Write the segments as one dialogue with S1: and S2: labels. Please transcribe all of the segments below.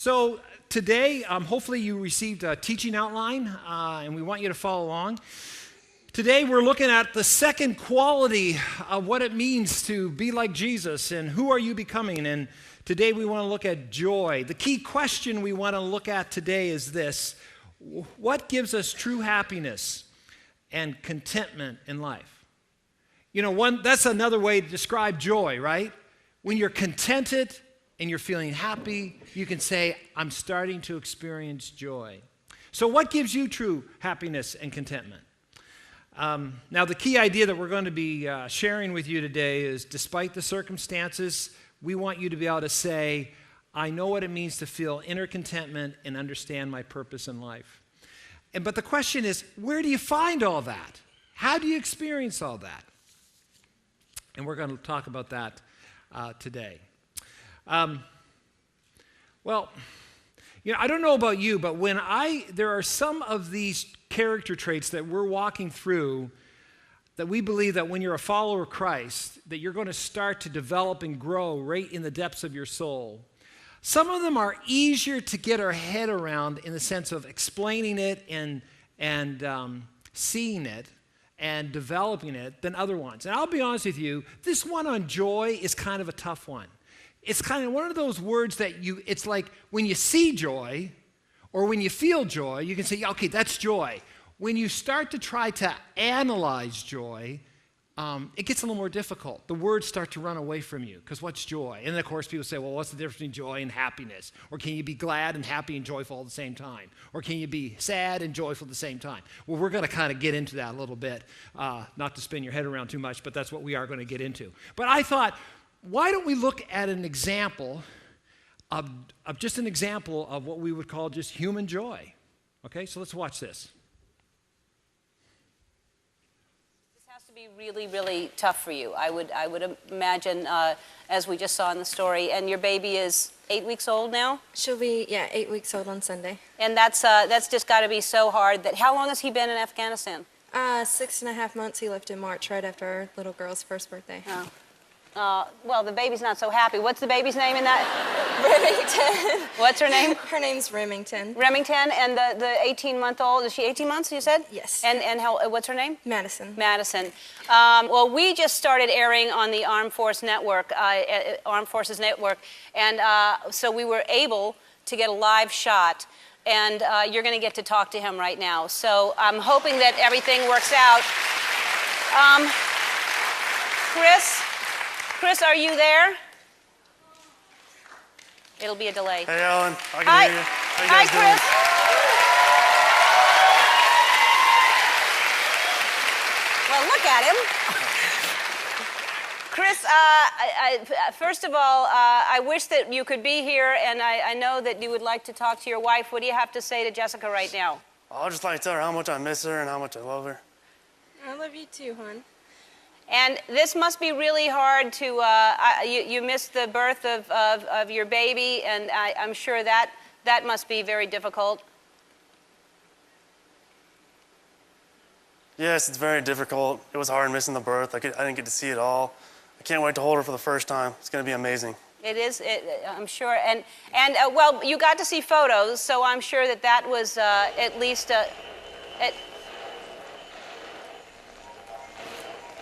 S1: So today, hopefully you received a teaching outline, and we want you to follow along. Today we're looking at the second quality of what it means to be like Jesus and who are you becoming. And today we want to look at joy. The key question we want to look at today is this: what gives us true happiness and contentment in life? You know, that's another way to describe joy, right? When you're contented and you're feeling happy, you can say, I'm starting to experience joy. So what gives you true happiness and contentment? Now, the key idea that we're going to be sharing with you today is, despite the circumstances, we want you to be able to say, I know what it means to feel inner contentment and understand my purpose in life. But the question is, where do you find all that? How do you experience all that? And we're going to talk about that today. Well, you know, I don't know about you, but there are some of these character traits that we're walking through that we believe that when you're a follower of Christ, that you're going to start to develop and grow right in the depths of your soul. Some of them are easier to get our head around in the sense of explaining it and seeing it and developing it than other ones. And I'll be honest with you, this one on joy is kind of a tough one. It's kind of one of those words that it's like when you see joy or when you feel joy, you can say, yeah, okay, that's joy. When you start to try to analyze joy, it gets a little more difficult. The words start to run away from you, because what's joy? And then, of course, people say, well, what's the difference between joy and happiness? Or can you be glad and happy and joyful at the same time? Or can you be sad and joyful at the same time? Well, we're going to kind of get into that a little bit, not to spin your head around too much, but that's what we are going to get into. But I thought, why don't we look at an example of just an example of what we would call just human joy? Okay, so let's watch this.
S2: Be really, really tough for you. I would imagine, as we just saw in the story. And your baby is 8 weeks old now?
S3: She'll be 8 weeks old on Sunday.
S2: And that's just got to be so hard. How long has he been in Afghanistan?
S3: 6.5 months. He left in March, right after our little girl's first birthday.
S2: Oh. Well, the baby's not so happy. What's the baby's name in that?
S3: Remington.
S2: What's her name?
S3: Her name's Remington.
S2: Remington, and the 18-month-old, is she 18 months, you said?
S3: Yes.
S2: And what's her name?
S3: Madison.
S2: Madison. Well, we just started airing on the Armed Forces Network, and so we were able to get a live shot, and you're going to get to talk to him right now. So I'm hoping that everything works out. Chris, are you there? It'll be a delay.
S4: Hey, Alan. I can hear you. How you guys
S2: Chris. Well, look at him. Chris, first of all, I wish that you could be here, and I know that you would like to talk to your wife. What do you have to say to Jessica right now?
S4: I'll just like to tell her how much I miss her and how much I love her.
S3: I love you too, hon.
S2: And this must be really hard to, you missed the birth of your baby, and I'm sure that must be very difficult.
S4: Yes, it's very difficult. It was hard missing the birth. I didn't get to see it all. I can't wait to hold her for the first time. It's going to be amazing.
S2: It is, I'm sure. And well, you got to see photos, so I'm sure that was at least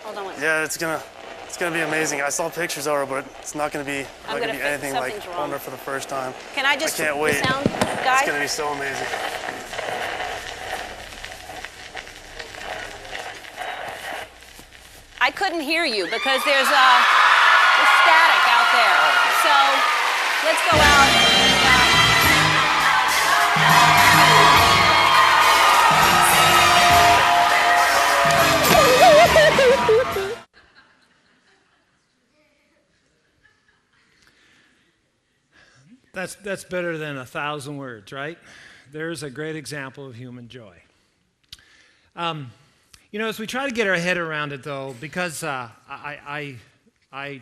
S2: Hold on one second.
S4: Yeah, it's gonna be amazing. I saw pictures of her, but it's not gonna be anything like holding her for the first time.
S2: Can I just?
S4: I can't wait.
S2: Sound guy?
S4: It's gonna be so amazing.
S2: I couldn't hear you because there's static out there. So let's go out.
S1: That's better than 1,000 words, right? There's a great example of human joy. You know, as we try to get our head around it, though, because I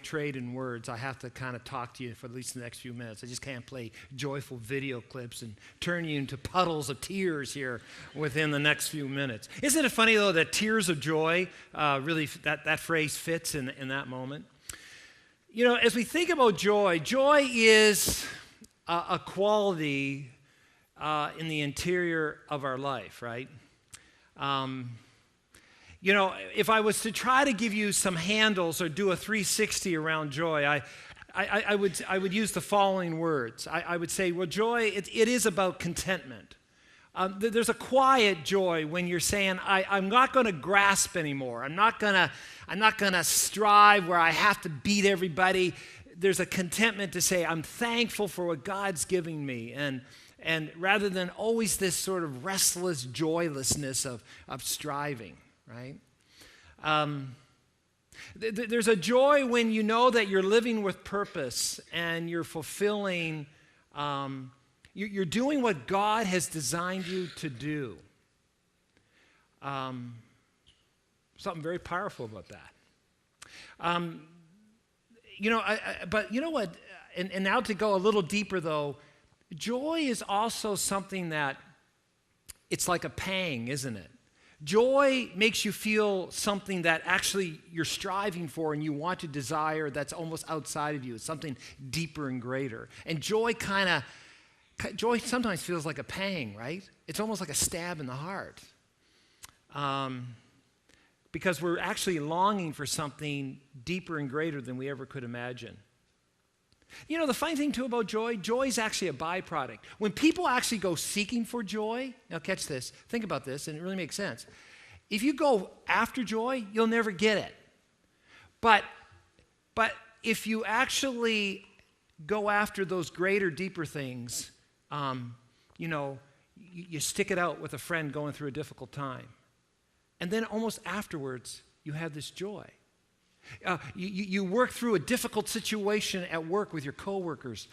S1: trade in words, I have to kind of talk to you for at least the next few minutes. I just can't play joyful video clips and turn you into puddles of tears here within the next few minutes. Isn't it funny, though, that tears of joy, really, that phrase fits in that moment? You know, as we think about joy, joy is a quality in the interior of our life, right? If I was to try to give you some handles or do a 360 around joy, I would use the following words. I would say, well, joy, it is about contentment. There's a quiet joy when you're saying, I'm not going to grasp anymore. I'm not going to strive where I have to beat everybody. There's a contentment to say, I'm thankful for what God's giving me. And rather than always this sort of restless joylessness of striving, right? There's a joy when you know that you're living with purpose and you're fulfilling, you're doing what God has designed you to do. Something very powerful about that. But you know what? And now to go a little deeper, though, joy is also something that it's like a pang, isn't it? Joy makes you feel something that actually you're striving for and you want to desire that's almost outside of you. It's something deeper and greater. And joy sometimes feels like a pang, right? It's almost like a stab in the heart. Because we're actually longing for something deeper and greater than we ever could imagine. The funny thing, too, about joy is actually a byproduct. When people actually go seeking for joy, now catch this, think about this, and it really makes sense. If you go after joy, you'll never get it. But if you actually go after those greater, deeper things, you stick it out with a friend going through a difficult time. And then almost afterwards, you have this joy. You work through a difficult situation at work with your coworkers,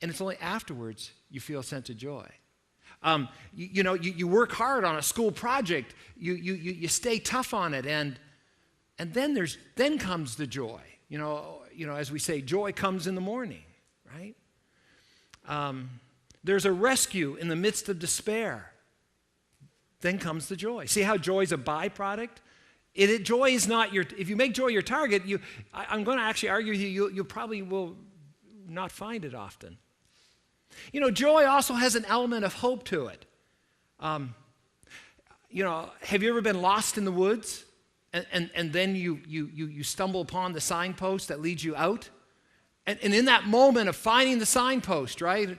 S1: and it's only afterwards you feel a sense of joy. You work hard on a school project, you stay tough on it, and then comes the joy. As we say, joy comes in the morning, right? There's a rescue in the midst of despair. Then comes the joy. See how joy is a byproduct? Joy is not if you make joy your target, I'm going to actually argue with you probably will not find it often. Joy also has an element of hope to it. Have you ever been lost in the woods and then you stumble upon the signpost that leads you out? And in that moment of finding the signpost, right?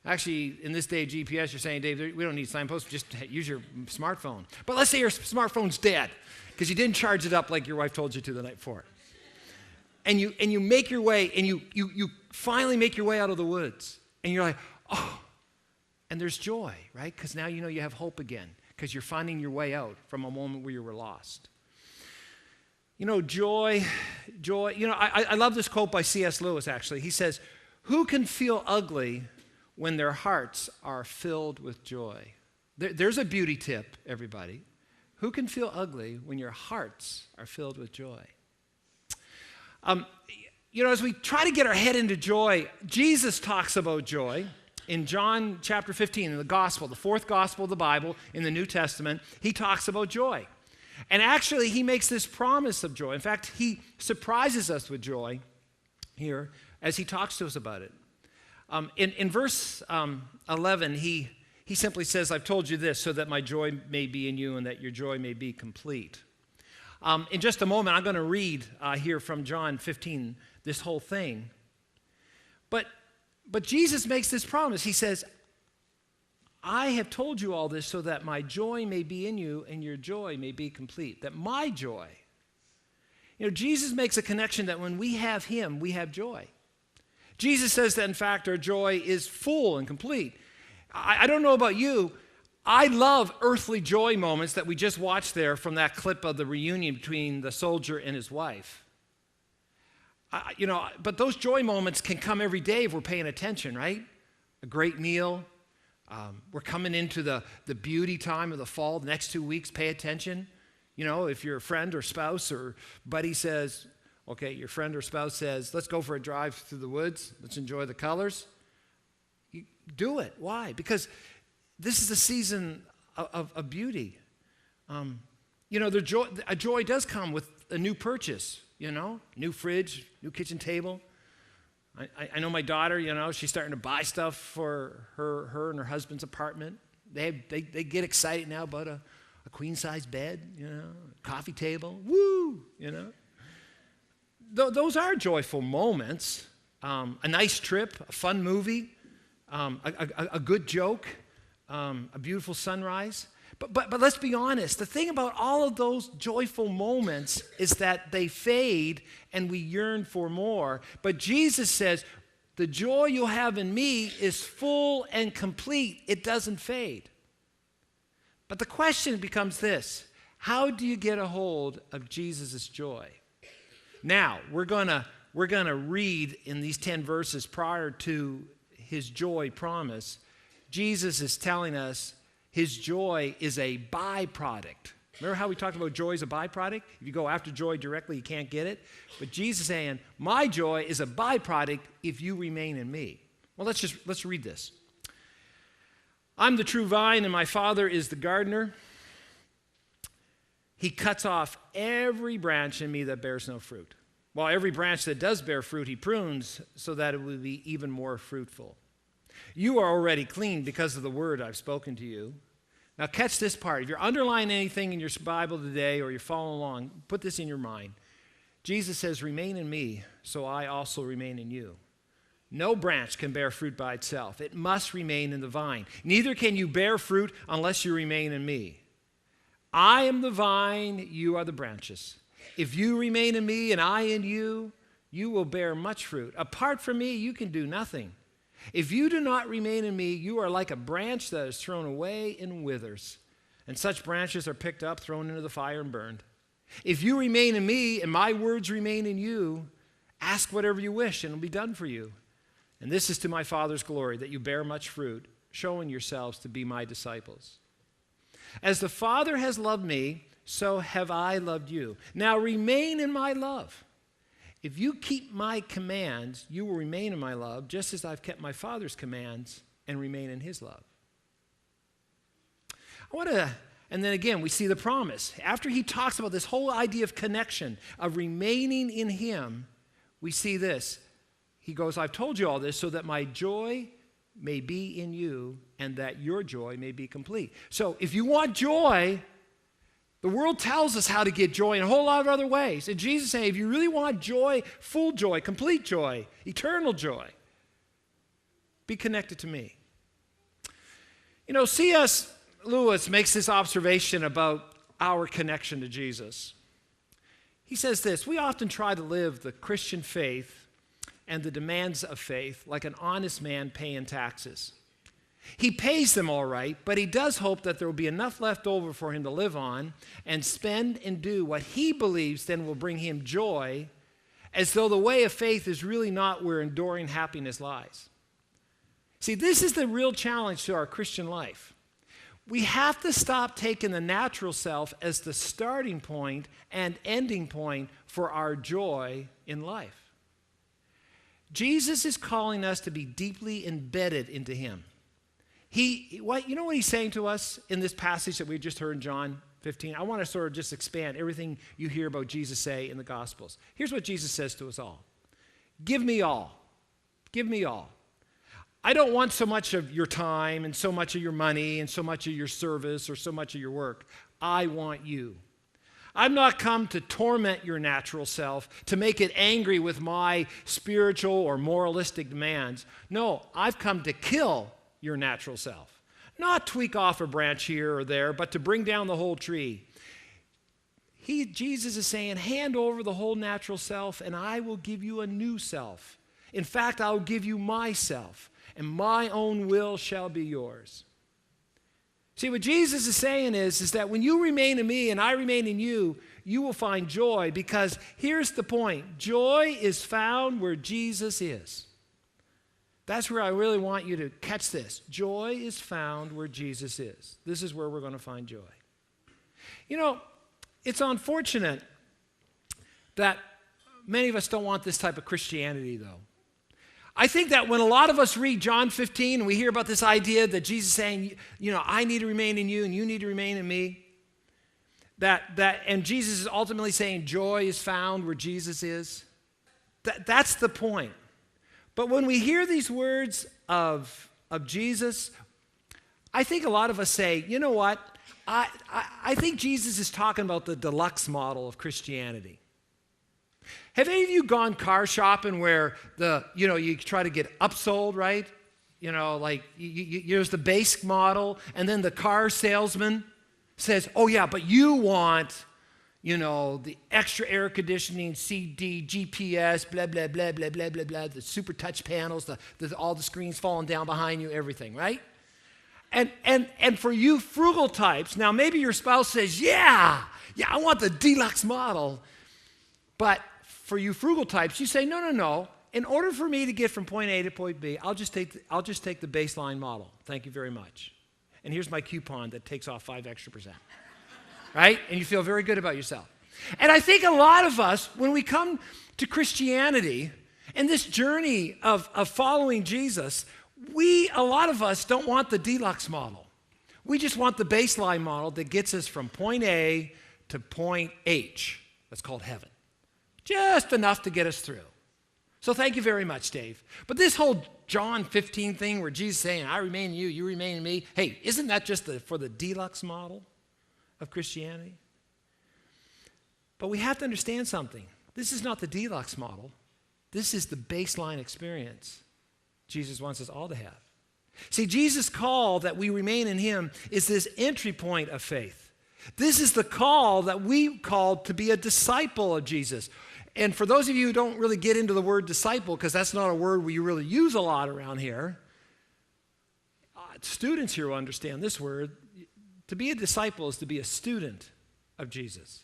S1: Actually, in this day of GPS, you're saying, Dave, we don't need signposts, just use your smartphone. But let's say your smartphone's dead because you didn't charge it up like your wife told you to the night before. And you make your way, and you finally make your way out of the woods. And you're like, oh, and there's joy, right? Because now you have hope again because you're finding your way out from a moment where you were lost. Joy, I love this quote by C.S. Lewis, actually. He says, who can feel ugly when their hearts are filled with joy? There's a beauty tip, everybody. Who can feel ugly when your hearts are filled with joy? As we try to get our head into joy, Jesus talks about joy in John chapter 15, in the gospel, the fourth gospel of the Bible, in the New Testament. He talks about joy. And actually, he makes this promise of joy. In fact, he surprises us with joy here as he talks to us about it. In verse 11, he simply says, I've told you this so that my joy may be in you and that your joy may be complete. In just a moment, I'm going to read here from John 15, this whole thing. But Jesus makes this promise. He says, I have told you all this so that my joy may be in you and your joy may be complete. That my joy. Jesus makes a connection that when we have him, we have joy. Jesus says that, in fact, our joy is full and complete. I don't know about you. I love earthly joy moments that we just watched there from that clip of the reunion between the soldier and his wife. But those joy moments can come every day if we're paying attention, right? A great meal. We're coming into the beauty time of the fall. The next 2 weeks, pay attention. If your friend or spouse or buddy says, okay, your friend or spouse says, let's go for a drive through the woods. Let's enjoy the colors. You do it. Why? Because this is a season of beauty. A joy does come with a new purchase, new fridge, new kitchen table, I know my daughter, she's starting to buy stuff for her and her husband's apartment. They get excited now about a queen-size bed, coffee table, woo, Those are joyful moments. A nice trip, a fun movie, a good joke, a beautiful sunrise. But let's be honest, the thing about all of those joyful moments is that they fade and we yearn for more. But Jesus says, the joy you'll have in me is full and complete. It doesn't fade. But the question becomes this: how do you get a hold of Jesus' joy? Now, we're gonna read in these 10 verses prior to his joy promise. Jesus is telling us his joy is a byproduct. Remember how we talked about joy is a byproduct? If you go after joy directly, you can't get it. But Jesus is saying, my joy is a byproduct if you remain in me. Well, let's read this. I'm the true vine, and my Father is the gardener. He cuts off every branch in me that bears no fruit, while every branch that does bear fruit he prunes so that it will be even more fruitful. You are already clean because of the word I've spoken to you. Now catch this part. If you're underlining anything in your Bible today or you're following along, put this in your mind. Jesus says, remain in me, so I also remain in you. No branch can bear fruit by itself. It must remain in the vine. Neither can you bear fruit unless you remain in me. I am the vine, you are the branches. If you remain in me and I in you, you will bear much fruit. Apart from me, you can do nothing. If you do not remain in me, you are like a branch that is thrown away and withers. And such branches are picked up, thrown into the fire, and burned. If you remain in me and my words remain in you, ask whatever you wish and it will be done for you. And this is to my Father's glory, that you bear much fruit, showing yourselves to be my disciples. As the Father has loved me, so have I loved you. Now remain in my love. If you keep my commands, you will remain in my love, just as I've kept my Father's commands and remain in his love. And then again, we see the promise. After he talks about this whole idea of connection, of remaining in him, we see this. He goes, I've told you all this so that my joy may be in you and that your joy may be complete. So if you want joy, the world tells us how to get joy in a whole lot of other ways. And Jesus is saying, if you really want joy, full joy, complete joy, eternal joy, be connected to me. C.S. Lewis makes this observation about our connection to Jesus. He says this: we often try to live the Christian faith and the demands of faith like an honest man paying taxes. He pays them all right, but he does hope that there will be enough left over for him to live on and spend and do what he believes then will bring him joy, as though the way of faith is really not where enduring happiness lies. See, this is the real challenge to our Christian life. We have to stop taking the natural self as the starting point and ending point for our joy in life. Jesus is calling us to be deeply embedded into him. You know what he's saying to us in this passage that we just heard in John 15? I want to sort of just expand everything you hear about Jesus say in the Gospels. Here's what Jesus says to us all. Give me all. Give me all. I don't want so much of your time and so much of your money and so much of your service or so much of your work. I want you. I've not come to torment your natural self, to make it angry with my spiritual or moralistic demands. No, I've come to kill your natural self. Not tweak off a branch here or there, but to bring down the whole tree. Jesus is saying, hand over the whole natural self and I will give you a new self. In fact, I will give you myself, and my own will shall be yours. See, what Jesus is saying is that when you remain in me and I remain in you, you will find joy, because here's the point. Joy is found where Jesus is. That's where I really want you to catch this. Joy is found where Jesus is. This is where we're going to find joy. It's unfortunate that many of us don't want this type of Christianity, though. I think that when a lot of us read John 15 and we hear about this idea that Jesus is saying, I need to remain in you and you need to remain in me, and Jesus is ultimately saying joy is found where Jesus is, that's the point. But when we hear these words of Jesus, I think a lot of us say, you know what? I think Jesus is talking about the deluxe model of Christianity. Have any of you gone car shopping where you try to get upsold, right? Like here's the basic model, and then the car salesman says, oh yeah, but you want, the extra air conditioning, CD, GPS, blah, blah, blah, blah, blah, blah, blah, the super touch panels, all the screens falling down behind you, everything, right? And for you frugal types, now maybe your spouse says, yeah, I want the deluxe model. But for you frugal types, you say, no. In order for me to get from point A to point B, I'll just take the baseline model. Thank you very much. And here's my coupon that takes off 5 extra %. Right? And you feel very good about yourself. And I think a lot of us, when we come to Christianity and this journey of following Jesus, a lot of us don't want the deluxe model. We just want the baseline model that gets us from point A to point H. That's called heaven. Just enough to get us through. So thank you very much, Dave. But this whole John 15 thing where Jesus is saying, I remain in you, you remain in me. Hey, isn't that just for the deluxe model of Christianity? But we have to understand something. This is not the deluxe model. This is the baseline experience Jesus wants us all to have. See, Jesus' call that we remain in him is this entry point of faith. This is the call that we called to be a disciple of Jesus. And for those of you who don't really get into the word disciple, because that's not a word we really use a lot around here, students here will understand this word. To be a disciple is to be a student of Jesus.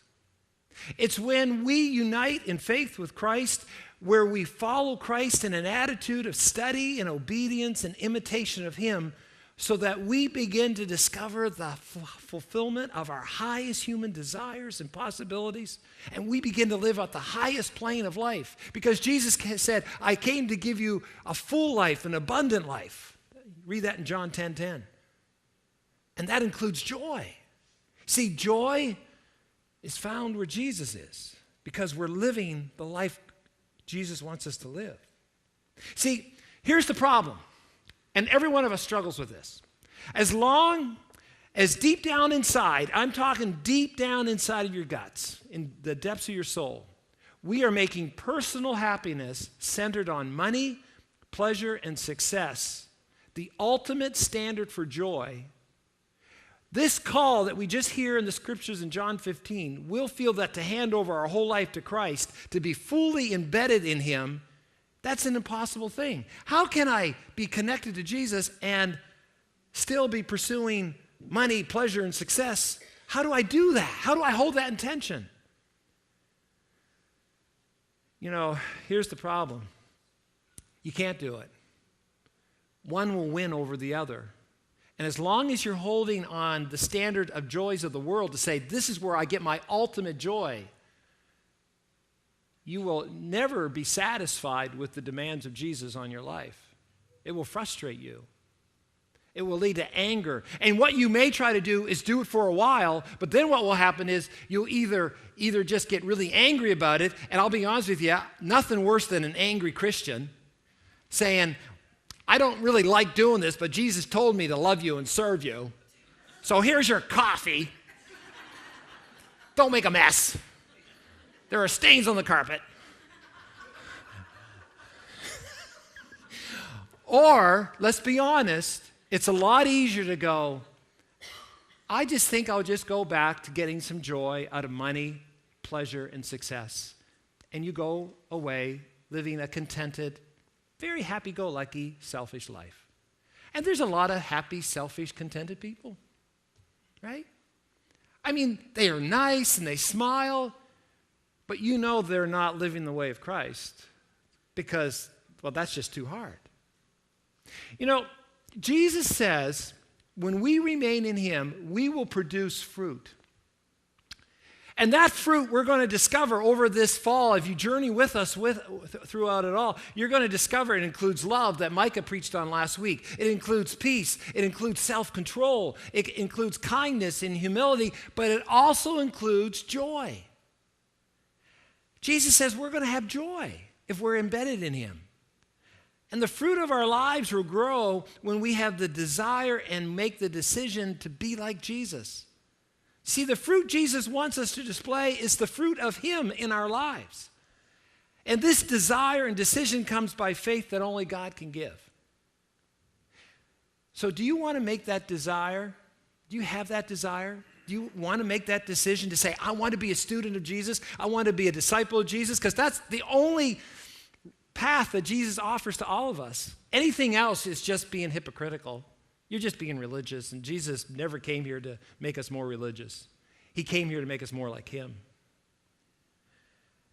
S1: It's when we unite in faith with Christ, where we follow Christ in an attitude of study and obedience and imitation of him, so that we begin to discover the fulfillment of our highest human desires and possibilities, and we begin to live at the highest plane of life. Because Jesus said, I came to give you a full life, an abundant life. Read that in John 10:10. And that includes joy. See, joy is found where Jesus is, because we're living the life Jesus wants us to live. See, here's the problem. And every one of us struggles with this. As long as deep down inside, I'm talking deep down inside of your guts, in the depths of your soul, we are making personal happiness centered on money, pleasure, and success, the ultimate standard for joy, this call that we just hear in the scriptures in John 15, we'll feel that to hand over our whole life to Christ, to be fully embedded in him, that's an impossible thing. How can I be connected to Jesus and still be pursuing money, pleasure, and success? How do I do that? How do I hold that intention? Here's the problem. You can't do it. One will win over the other. And as long as you're holding on the standard of joys of the world to say, this is where I get my ultimate joy, you will never be satisfied with the demands of Jesus on your life. It will frustrate you. It will lead to anger. And what you may try to do is do it for a while, but then what will happen is you'll either just get really angry about it, and I'll be honest with you, nothing worse than an angry Christian saying, I don't really like doing this, but Jesus told me to love you and serve you. So here's your coffee. Don't make a mess. There are stains on the carpet. Or, let's be honest, it's a lot easier to go, I just think I'll just go back to getting some joy out of money, pleasure, and success. And you go away living a contented, very happy-go-lucky, selfish life. And there's a lot of happy, selfish, contented people, right? I mean, they are nice and they smile, but they're not living the way of Christ because, that's just too hard. Jesus says, when we remain in him, we will produce fruit. And that fruit we're going to discover over this fall. If you journey with us throughout it all, you're going to discover it includes love that Micah preached on last week. It includes peace. It includes self-control. It includes kindness and humility, but it also includes joy. Jesus says we're going to have joy if we're embedded in him. And the fruit of our lives will grow when we have the desire and make the decision to be like Jesus. See, the fruit Jesus wants us to display is the fruit of him in our lives. And this desire and decision comes by faith that only God can give. So do you want to make that desire? Do you have that desire? Do you want to make that decision to say, I want to be a student of Jesus? I want to be a disciple of Jesus? Because that's the only path that Jesus offers to all of us. Anything else is just being hypocritical. You're just being religious, and Jesus never came here to make us more religious. He came here to make us more like him.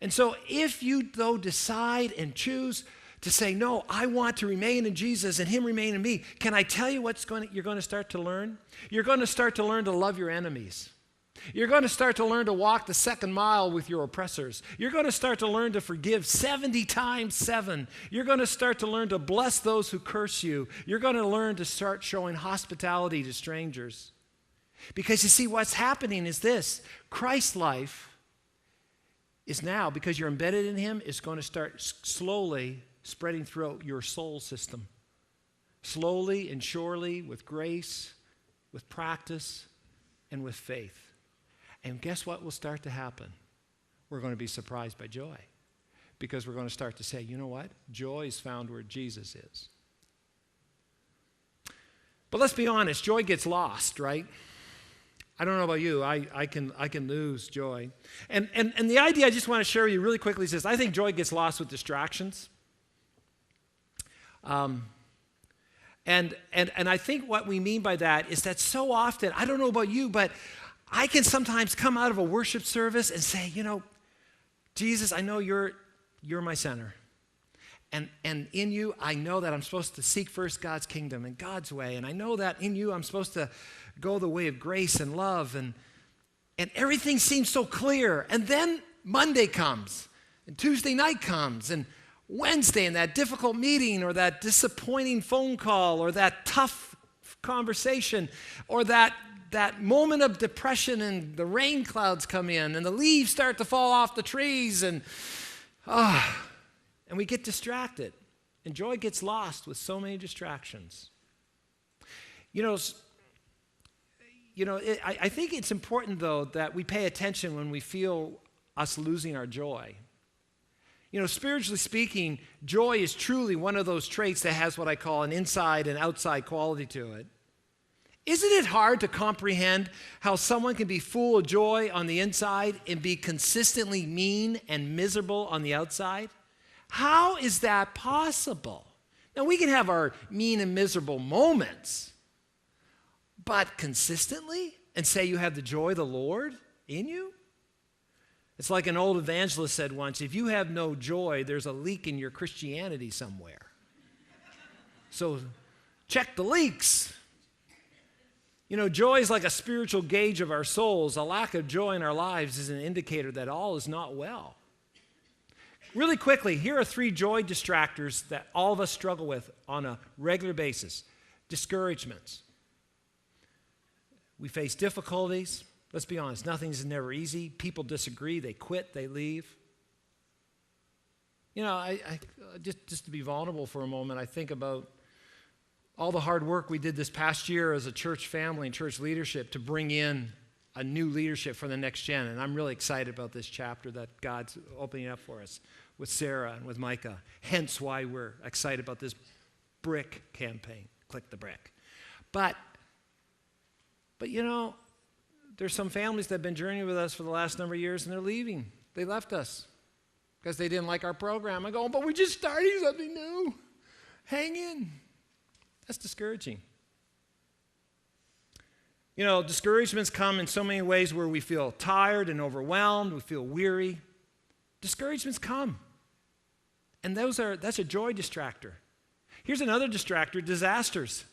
S1: And so if you, though, decide and choose to say, no, I want to remain in Jesus and him remain in me, can I tell you you're going to start to learn? You're going to start to learn to love your enemies. You're going to start to learn to walk the second mile with your oppressors. You're going to start to learn to forgive 70 times 7. You're going to start to learn to bless those who curse you. You're going to learn to start showing hospitality to strangers. Because you see, what's happening is this. Christ's life is now, because you're embedded in him, is going to start slowly spreading throughout your soul system. Slowly and surely, with grace, with practice, and with faith. And guess what will start to happen? We're going to be surprised by joy. Because we're going to start to say, you know what? Joy is found where Jesus is. But let's be honest, joy gets lost, right? I don't know about you. I can lose joy. And the idea I just want to share with you really quickly is this. I think joy gets lost with distractions. And I think what we mean by that is that so often, I don't know about you, but I can sometimes come out of a worship service and say, you know, Jesus, I know you're my center. And in you, I know that I'm supposed to seek first God's kingdom and God's way. And I know that in you, I'm supposed to go the way of grace and love. And everything seems so clear. And then Monday comes, and Tuesday night comes, and Wednesday, and that difficult meeting, or that disappointing phone call, or that tough conversation, or that moment of depression, and the rain clouds come in, and the leaves start to fall off the trees, and we get distracted. And joy gets lost with so many distractions. I think it's important, though, that we pay attention when we feel us losing our joy. Spiritually speaking, joy is truly one of those traits that has what I call an inside and outside quality to it. Isn't it hard to comprehend how someone can be full of joy on the inside and be consistently mean and miserable on the outside? How is that possible? Now, we can have our mean and miserable moments, but consistently, and say you have the joy of the Lord in you? It's like an old evangelist said once, if you have no joy, there's a leak in your Christianity somewhere. So check the leaks. Joy is like a spiritual gauge of our souls. A lack of joy in our lives is an indicator that all is not well. Really quickly, here are 3 joy distractors that all of us struggle with on a regular basis. Discouragements. We face difficulties. Let's be honest, nothing's never easy. People disagree, they quit, they leave. Just to be vulnerable for a moment, I think about all the hard work we did this past year as a church family and church leadership to bring in a new leadership for the next gen. And I'm really excited about this chapter that God's opening up for us with Sarah and with Micah. Hence why we're excited about this brick campaign. Click the brick. But there's some families that have been journeying with us for the last number of years, and they're leaving. They left us because they didn't like our program. I go, but we're just starting something new. Hang in. That's discouraging. Discouragements come in so many ways where we feel tired and overwhelmed. We feel weary. Discouragements come. And that's a joy distractor. Here's another distractor, disasters.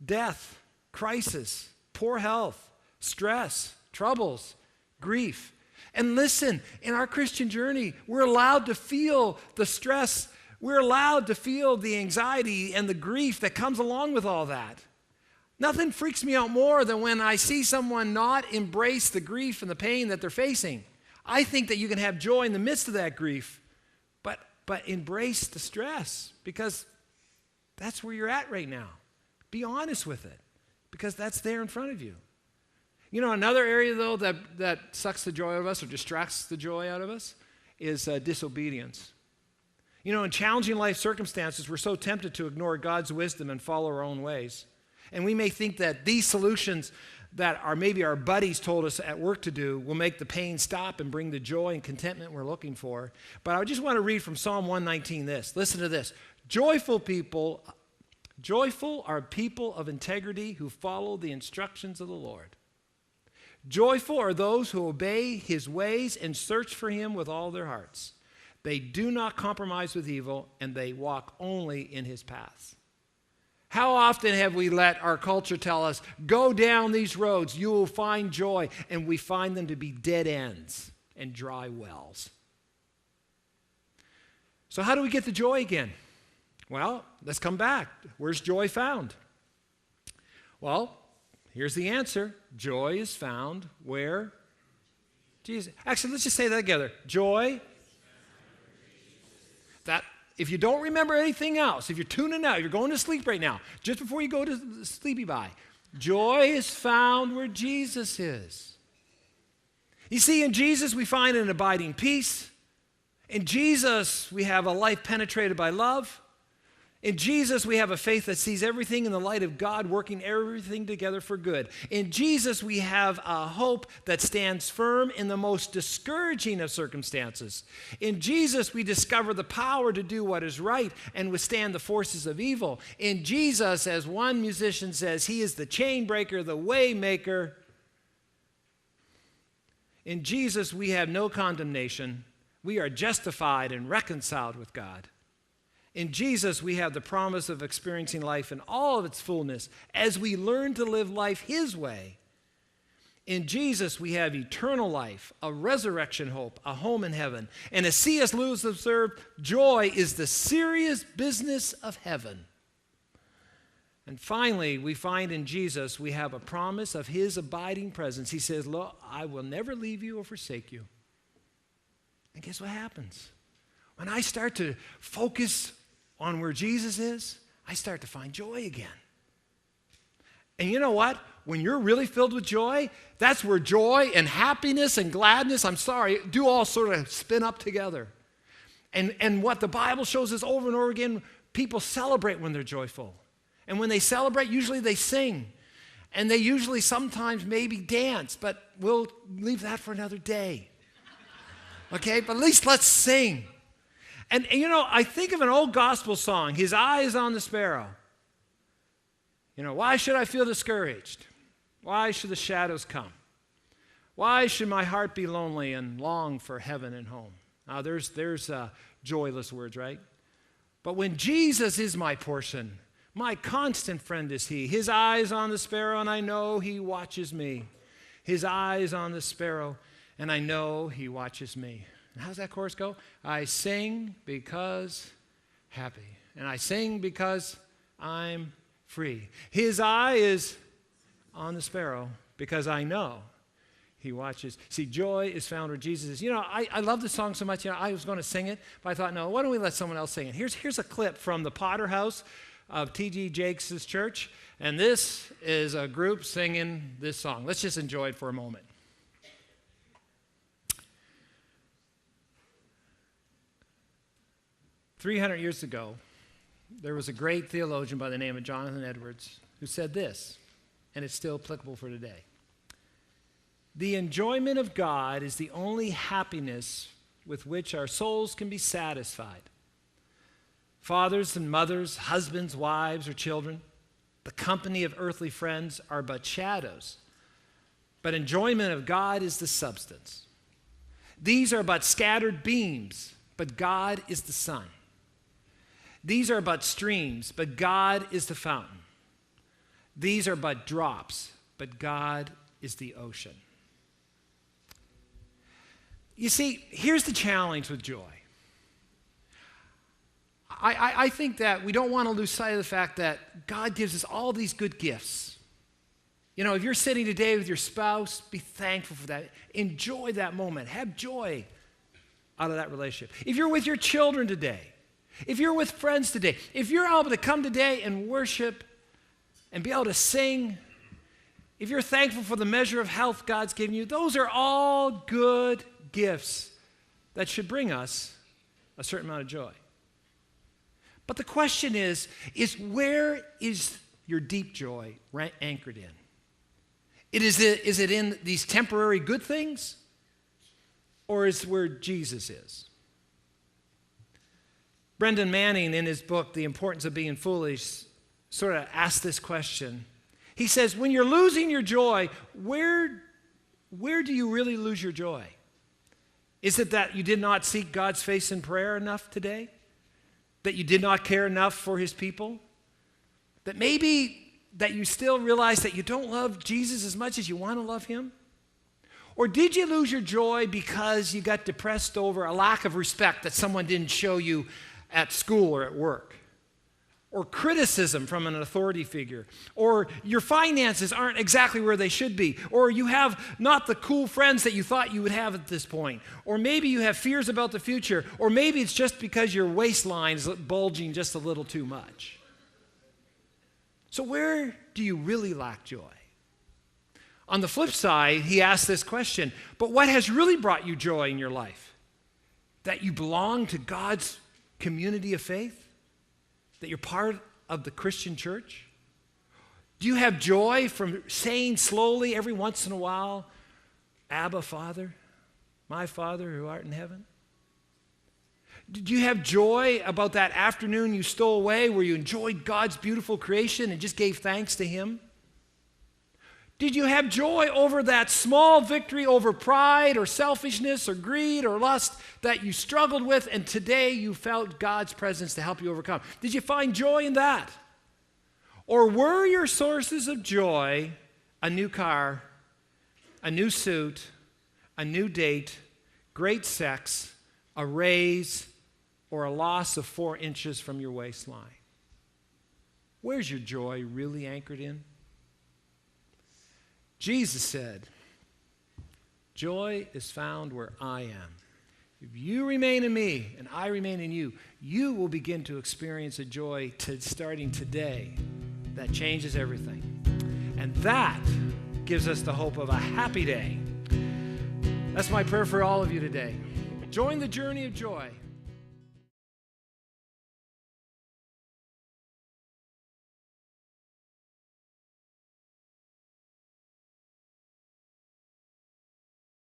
S1: Death, crisis, poor health, stress, troubles, grief. And listen, in our Christian journey, we're allowed to feel the stress. We're allowed to feel the anxiety and the grief that comes along with all that. Nothing freaks me out more than when I see someone not embrace the grief and the pain that they're facing. I think that you can have joy in the midst of that grief, but but embrace the stress because that's where you're at right now. Be honest with it because that's there in front of you. You know, another area, though, that sucks the joy out of us or distracts the joy out of us is disobedience. You know, in challenging life circumstances, we're so tempted to ignore God's wisdom and follow our own ways. And we may think that these solutions that maybe our buddies told us at work to do will make the pain stop and bring the joy and contentment we're looking for. But I just want to read from Psalm 119 this. Listen to this. Joyful are people of integrity who follow the instructions of the Lord. Joyful are those who obey his ways and search for him with all their hearts. They do not compromise with evil, and they walk only in his paths. How often have we let our culture tell us, go down these roads, you will find joy, and we find them to be dead ends and dry wells. So how do we get the joy again? Well, let's come back. Where's joy found? Well, here's the answer. Joy is found where? Jesus. Actually, let's just say that together. Joy. That, if you don't remember anything else, if you're tuning out, you're going to sleep right now, just before you go to sleepy bye, joy is found where Jesus is. You see, in Jesus we find an abiding peace. In Jesus we have a life penetrated by love. In Jesus, we have a faith that sees everything in the light of God, working everything together for good. In Jesus, we have a hope that stands firm in the most discouraging of circumstances. In Jesus, we discover the power to do what is right and withstand the forces of evil. In Jesus, as one musician says, he is the chain breaker, the way maker. In Jesus, we have no condemnation. We are justified and reconciled with God. In Jesus, we have the promise of experiencing life in all of its fullness as we learn to live life his way. In Jesus, we have eternal life, a resurrection hope, a home in heaven. And as C.S. Lewis observed, joy is the serious business of heaven. And finally, we find in Jesus, we have a promise of his abiding presence. He says, look, I will never leave you or forsake you. And guess what happens? When I start to focus on where Jesus is, I start to find joy again. And you know what? When you're really filled with joy, that's where joy and happiness and gladness, do all sort of spin up together. And what the Bible shows us over and over again, people celebrate when they're joyful. And when they celebrate, usually they sing. And they usually sometimes maybe dance, but we'll leave that for another day. Okay, but at least let's sing. And you know, I think of an old gospel song, His Eye is on the Sparrow. You know, why should I feel discouraged? Why should the shadows come? Why should my heart be lonely and long for heaven and home? Now, there's joyless words, right? But when Jesus is my portion, my constant friend is he. His eye is on the sparrow, and I know he watches me. His eye is on the sparrow, and I know he watches me. And how does that chorus go? I sing because happy. And I sing because I'm free. His eye is on the sparrow because I know he watches. See, joy is found where Jesus is. You know, I love the song so much. You know, I was going to sing it, but I thought, no, why don't we let someone else sing it? Here's a clip from the Potter House of T.G. Jakes' church. And this is a group singing this song. Let's just enjoy it for a moment. 300 years ago, there was a great theologian by the name of Jonathan Edwards who said this, and it's still applicable for today. The enjoyment of God is the only happiness with which our souls can be satisfied. Fathers and mothers, husbands, wives, or children, the company of earthly friends are but shadows, but enjoyment of God is the substance. These are but scattered beams, but God is the sun. These are but streams, but God is the fountain. These are but drops, but God is the ocean. You see, here's the challenge with joy. I think that we don't want to lose sight of the fact that God gives us all these good gifts. You know, if you're sitting today with your spouse, be thankful for that. Enjoy that moment. Have joy. out of that relationship. If you're with your children today, if you're with friends today, if you're able to come today and worship and be able to sing, if you're thankful for the measure of health God's given you, those are all good gifts that should bring us a certain amount of joy. But the question is where is your deep joy anchored in? Is it in these temporary good things? Or is it where Jesus is? Brendan Manning, in his book, The Importance of Being Foolish, sort of asked this question. He says, when you're losing your joy, where do you really lose your joy? Is it that you did not seek God's face in prayer enough today? That you did not care enough for his people? That maybe that you still realize that you don't love Jesus as much as you want to love him? Or did you lose your joy because you got depressed over a lack of respect that someone didn't show you at school or at work? Or criticism from an authority figure? Or your finances aren't exactly where they should be? Or you have not the cool friends that you thought you would have at this point? Or maybe you have fears about the future? Or maybe it's just because your waistline is bulging just a little too much? So where do you really lack joy? On the flip side, he asked this question, but what has really brought you joy in your life? That you belong to God's community of faith? That you're part of the Christian church? Do you have joy from saying slowly every once in a while, Abba, Father, my Father who art in heaven? Did you have joy about that afternoon you stole away where you enjoyed God's beautiful creation and just gave thanks to him? Did you have joy over that small victory over pride or selfishness or greed or lust that you struggled with and today you felt God's presence to help you overcome? Did you find joy in that? Or were your sources of joy a new car, a new suit, a new date, great sex, a raise, or a loss of 4 inches from your waistline? Where's your joy really anchored in? Jesus said, joy is found where I am. If you remain in me and I remain in you, you will begin to experience a joy starting today that changes everything. And that gives us the hope of a happy day. That's my prayer for all of you today. Join the journey of joy.